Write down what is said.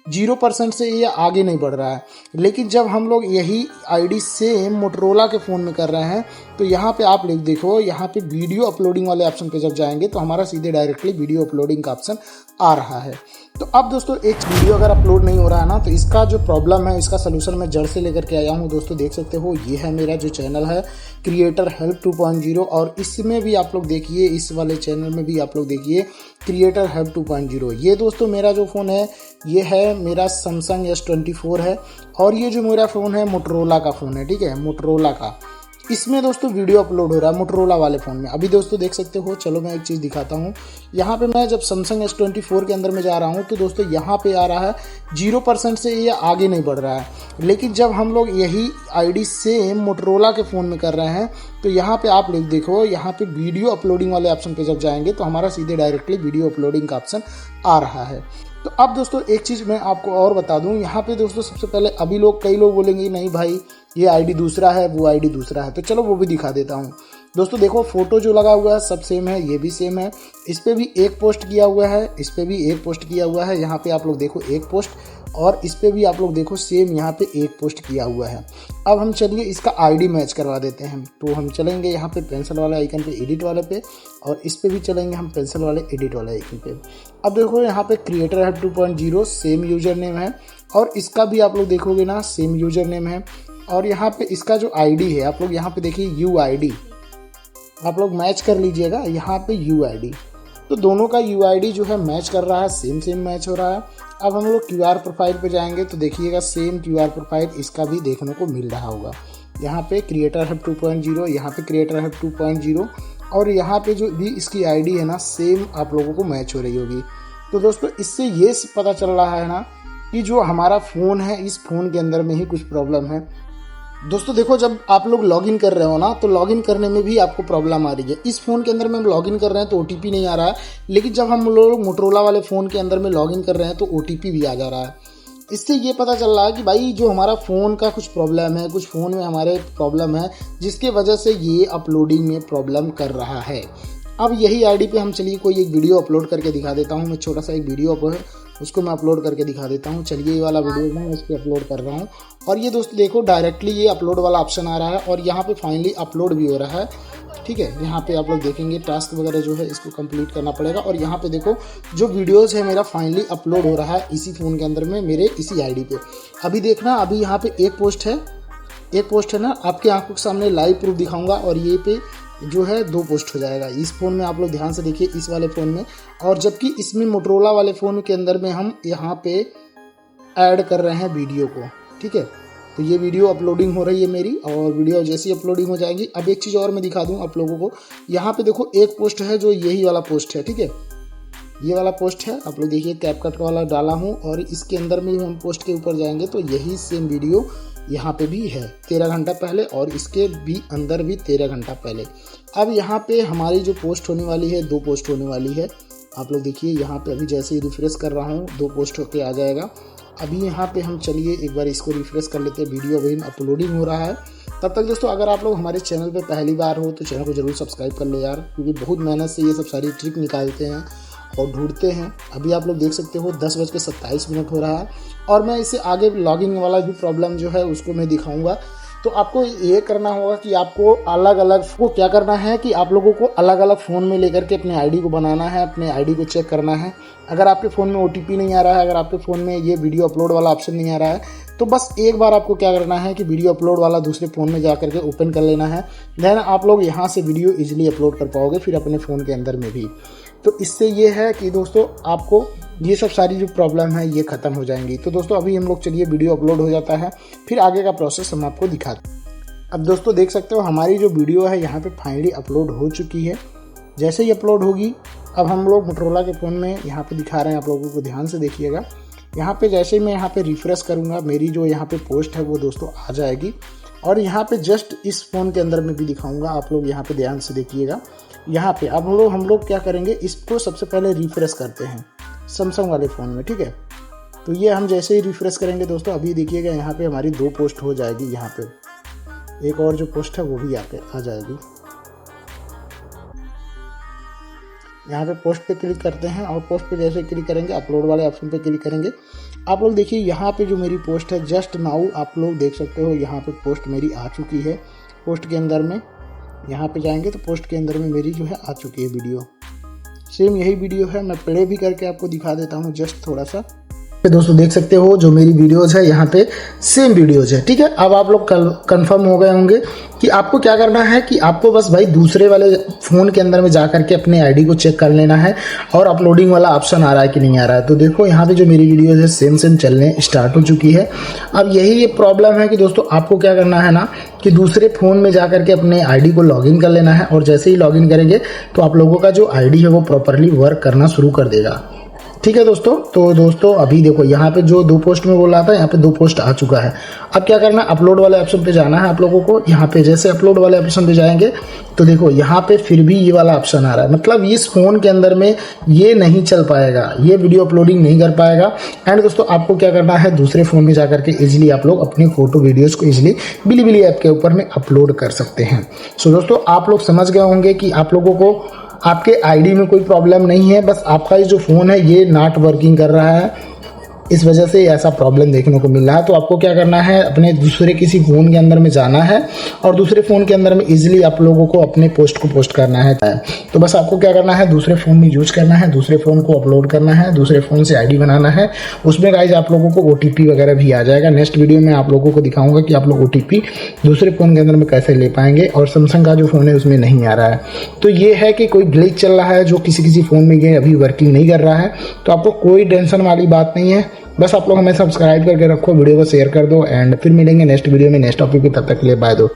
0% से ये आगे नहीं बढ़ रहा है। लेकिन जब हम लोग यही आईडी सेम मोटरोला के फ़ोन में कर रहे हैं तो यहाँ पे आप लोग देखो, यहाँ पे वीडियो अपलोडिंग वाले ऑप्शन पे जब जाएंगे तो हमारा सीधे डायरेक्टली वीडियो अपलोडिंग का ऑप्शन आ रहा है। तो अब दोस्तों एक वीडियो अगर अपलोड नहीं हो रहा है ना, तो इसका जो प्रॉब्लम है इसका सलूशन मैं जड़ से लेकर के आया हूँ। दोस्तों देख सकते हो, ये है मेरा जो चैनल है क्रिएटर हेल्प 2.0, और इसमें भी आप लोग देखिए, इस वाले चैनल में भी आप लोग देखिए क्रिएटर हेल्प 2.0। ये दोस्तों मेरा जो फ़ोन है ये है मेरा सैमसंग S24 है, और ये जो मेरा फ़ोन है मोटरोला का फ़ोन है, ठीक है, मोटरोला का। इसमें दोस्तों वीडियो अपलोड हो रहा है मोटरोला वाले फ़ोन में। अभी दोस्तों देख सकते हो, चलो मैं एक चीज़ दिखाता हूँ। यहाँ पे मैं जब सैमसंग S24 के अंदर में जा रहा हूँ तो दोस्तों यहाँ पे आ रहा है 0% से ये आगे नहीं बढ़ रहा है। लेकिन जब हम लोग यही आईडी सेम मोटरोला के फ़ोन में कर रहे हैं तो यहाँ पे आप लोग देखो, यहाँ पे वीडियो अपलोडिंग वाले ऑप्शन पे जब जाएंगे तो हमारा सीधे डायरेक्टली वीडियो अपलोडिंग का ऑप्शन आ रहा है। तो अब दोस्तों एक चीज़ मैं आपको और बता दूं, यहाँ पे दोस्तों सबसे पहले अभी कई लोग बोलेंगे नहीं भाई ये आईडी दूसरा है, वो आईडी दूसरा है, तो चलो वो भी दिखा देता हूँ। दोस्तों देखो, फोटो जो लगा हुआ है सब सेम है, ये भी सेम है, इस पर भी एक पोस्ट किया हुआ है, इस पर भी एक पोस्ट किया हुआ है, यहाँ पे आप लोग देखो एक पोस्ट, और इस पर भी आप लोग देखो सेम यहाँ पे एक पोस्ट किया हुआ है। अब हम चलिए इसका आईडी मैच करवा देते हैं। तो हम चलेंगे यहाँ पे पेंसिल वाले आइकन पे, एडिट वाले पे, और इस पे भी चलेंगे हम पेंसिल वाले एडिट वाले आइकन पे। अब देखो यहाँ पे creator help 2.0 same user name है, और इसका भी आप लोग देखोगे ना सेम यूजर नेम है, और यहाँ पे इसका जो आईडी है आप लोग यहाँ पे देखिए UID, आप लोग मैच कर लीजिएगा यहाँ पे UID। तो दोनों का UID जो है मैच कर रहा है, सेम मैच हो रहा है। अब हम लोग QR प्रोफाइल पे जाएंगे तो देखिएगा सेम QR प्रोफाइल इसका भी देखने को मिल रहा होगा। यहाँ पे क्रिएटर हेल्प 2.0, यहाँ पे क्रिएटर हेल्प 2.0, और यहाँ पे जो भी इसकी आईडी है ना सेम आप लोगों को मैच हो रही होगी। तो दोस्तों इससे ये पता चल रहा है ना कि जो हमारा फ़ोन है इस फ़ोन के अंदर में ही कुछ प्रॉब्लम है। दोस्तों देखो, जब आप लोग लॉगिन कर रहे हो ना तो लॉगिन करने में भी आपको प्रॉब्लम आ रही है। इस फ़ोन के अंदर में हम लॉगिन कर रहे हैं तो OTP नहीं आ रहा है, लेकिन जब हम लोग मोटरोला वाले फ़ोन के अंदर में लॉगिन कर रहे हैं तो OTP भी आ जा रहा है। इससे ये पता चल रहा है कि भाई जो हमारा फ़ोन का कुछ प्रॉब्लम है, कुछ फ़ोन में हमारे प्रॉब्लम है, जिसके वजह से ये अपलोडिंग में प्रॉब्लम कर रहा है। अब यही आईडी पे हम चलिए कोई एक वीडियो अपलोड करके दिखा देता हूँ। मैं छोटा सा एक वीडियो उसको मैं अपलोड करके दिखा देता हूँ। चलिए ये वाला वीडियो मैं इस पर अपलोड कर रहा हूँ, और ये दोस्तों देखो डायरेक्टली ये अपलोड वाला ऑप्शन आ रहा है, और यहाँ पे फाइनली अपलोड भी हो रहा है। ठीक है, यहाँ पे आप लोग देखेंगे टास्क वगैरह जो है इसको कंप्लीट करना पड़ेगा, और यहाँ पे देखो जो वीडियोज़ है मेरा फाइनली अपलोड हो रहा है इसी फ़ोन के अंदर में मेरे इसी आईडी पे। अभी देखना, अभी यहाँ पे एक पोस्ट है ना, आपके आंखों के सामने लाइव प्रूफ दिखाऊंगा, और ये पे जो है 2 पोस्ट हो जाएगा। इस फ़ोन में आप लोग ध्यान से देखिए, इस वाले फ़ोन में, और जबकि इसमें मोटरोला वाले फ़ोन के अंदर में हम यहाँ पे ऐड कर रहे हैं वीडियो को। ठीक है, तो ये वीडियो अपलोडिंग हो रही है मेरी, और वीडियो जैसी अपलोडिंग हो जाएगी। अब एक चीज़ और मैं दिखा दूँ आप लोगों को, यहाँ पे देखो एक पोस्ट है जो यही वाला पोस्ट है। ठीक है, ये वाला पोस्ट है, आप लोग देखिए कैपकट वाला डाला हूँ, और इसके अंदर में हम पोस्ट के ऊपर जाएंगे तो यही सेम वीडियो यहाँ पे भी है 13 घंटा पहले, और इसके भी अंदर भी 13 घंटा पहले। अब यहाँ पे हमारी जो पोस्ट होने वाली है 2 पोस्ट होने वाली है। आप लोग देखिए यहाँ पे अभी जैसे ही रिफ्रेश कर रहा हूँ 2 पोस्ट होके आ जाएगा। अभी यहाँ पे हम चलिए एक बार इसको रिफ्रेश कर लेते हैं, वीडियो अभी अपलोडिंग हो रहा है। तब तक दोस्तों अगर आप लोग हमारे चैनल पे पहली बार हो तो चैनल को जरूर सब्सक्राइब कर लो यार, क्योंकि बहुत मेहनत से ये सब सारी ट्रिक निकालते हैं और ढूंढते हैं। अभी आप लोग देख सकते हो 10:27 हो रहा है, और मैं इसे आगे लॉगिन वाला भी प्रॉब्लम जो है उसको मैं दिखाऊंगा। तो आपको ये करना होगा कि आपको अलग अलग को क्या करना है कि आप लोगों को अलग अलग फ़ोन में लेकर के अपने आईडी को बनाना है, अपने आईडी को चेक करना है। अगर आपके फ़ोन में OTP नहीं आ रहा है, अगर आपके फ़ोन में ये वीडियो अपलोड वाला ऑप्शन नहीं आ रहा है, तो बस एक बार आपको क्या करना है कि वीडियो अपलोड वाला दूसरे फ़ोन में जा करके ओपन कर लेना है। देन आप लोग यहाँ से वीडियो ईजिली अपलोड कर पाओगे फिर अपने फ़ोन के अंदर में भी। तो इससे ये है कि दोस्तों आपको ये सब सारी जो प्रॉब्लम है ये ख़त्म हो जाएंगी। तो दोस्तों अभी हम लोग चलिए वीडियो अपलोड हो जाता है, फिर आगे का प्रोसेस हम आपको दिखाते हैं। अब दोस्तों देख सकते हो हमारी जो वीडियो है यहाँ पे फाइनली अपलोड हो चुकी है। जैसे ही अपलोड होगी अब हम लोग मोटरोला के फ़ोन में यहाँ पे दिखा रहे हैं, आप लोगों को ध्यान से देखिएगा। यहाँ पे जैसे ही मैं यहाँ पे रिफ्रेश करूँगा मेरी जो यहाँ पे पोस्ट है वो दोस्तों आ जाएगी, और यहाँ पे जस्ट इस फ़ोन के अंदर में भी दिखाऊँगा, आप लोग यहाँ पे ध्यान से देखिएगा। यहाँ पे अब हम लोग क्या करेंगे, इसको सबसे पहले रिफ्रेश करते हैं सैमसंग वाले फ़ोन में। ठीक है, तो ये हम जैसे ही रिफ्रेश करेंगे दोस्तों अभी देखिएगा यहाँ पे हमारी 2 पोस्ट हो जाएगी। यहाँ पे एक और जो पोस्ट है वो भी आ जाएगी। यहाँ पे पोस्ट पे क्लिक करते हैं, और पोस्ट पे जैसे क्लिक करेंगे अपलोड वाले ऑप्शन पे क्लिक करेंगे, आप लोग देखिए यहाँ पे जो मेरी पोस्ट है जस्ट नाउ, आप लोग देख सकते हो यहाँ पे पोस्ट मेरी आ चुकी है। पोस्ट के अंदर में यहाँ पे जाएंगे तो पोस्ट के अंदर में मेरी जो है आ चुकी है वीडियो। सेम यही वीडियो है, मैं प्ले भी करके आपको दिखा देता हूँ जस्ट थोड़ा सा। दोस्तों देख सकते हो जो मेरी वीडियोज़ है यहाँ पे सेम वीडियोज़ है, ठीक है। अब आप लोग कंफर्म हो गए होंगे कि आपको क्या करना है कि आपको बस भाई दूसरे वाले फ़ोन के अंदर में जा करके अपने आईडी को चेक कर लेना है और अपलोडिंग वाला ऑप्शन आ रहा है कि नहीं आ रहा है। तो देखो यहाँ पे जो मेरी वीडियोज़ है सेम चलने स्टार्ट हो चुकी है। अब यही ये प्रॉब्लम है कि दोस्तों आपको क्या करना है ना कि दूसरे फ़ोन में जा करके अपने आईडी को लॉगिन कर लेना है, और जैसे ही लॉगिन करेंगे तो आप लोगों का जो आईडी है वो प्रॉपरली वर्क करना शुरू कर देगा, ठीक है दोस्तों। तो दोस्तों अभी देखो यहाँ पे जो 2 पोस्ट में बोल रहा था, यहाँ पे 2 पोस्ट आ चुका है। अब क्या करना है, अपलोड वाले ऑप्शन पे जाना है आप लोगों को। यहाँ पे जैसे अपलोड वाले ऑप्शन पे जाएंगे तो देखो यहाँ पे फिर भी ये वाला ऑप्शन आ रहा है, मतलब इस फोन के अंदर में ये नहीं चल पाएगा, ये वीडियो अपलोडिंग नहीं कर पाएगा। एंड दोस्तों आपको क्या करना है, दूसरे फोन में जाकर के इजिली आप लोग अपनी फोटो वीडियोज को इजिली बिलीबिली ऐप के ऊपर में अपलोड कर सकते हैं। सो दोस्तों आप लोग समझ गए होंगे कि आप लोगों को आपके आईडी में कोई प्रॉब्लम नहीं है, बस आपका ये जो फ़ोन है ये नॉट वर्किंग कर रहा है, इस वजह से ऐसा प्रॉब्लम देखने को मिल रहा है। तो आपको क्या करना है, अपने दूसरे किसी फ़ोन के अंदर में जाना है और दूसरे फ़ोन के अंदर में इजीली आप लोगों को अपने पोस्ट को पोस्ट करना है। तो बस आपको क्या करना है, दूसरे फ़ोन में यूज करना है, दूसरे फ़ोन को अपलोड करना है, दूसरे फ़ोन से आईडी बनाना है। उसमें गाइज आप लोगों को OTP वगैरह भी आ जाएगा। नेक्स्ट वीडियो में आप लोगों को दिखाऊंगा कि आप लोग OTP दूसरे फ़ोन के अंदर में कैसे ले पाएंगे, और सैमसंग का जो फ़ोन है उसमें नहीं आ रहा है। तो ये है कि कोई ग्लिच चल रहा है जो किसी फ़ोन में ये अभी वर्किंग नहीं कर रहा है। तो आपको कोई टेंशन वाली बात नहीं है, बस आप लोग हमें सब्सक्राइब करके रखो, वीडियो को शेयर कर दो, एंड फिर मिलेंगे नेक्स्ट वीडियो में नेक्स्ट टॉपिक पे। तब तक के लिए बाय दो।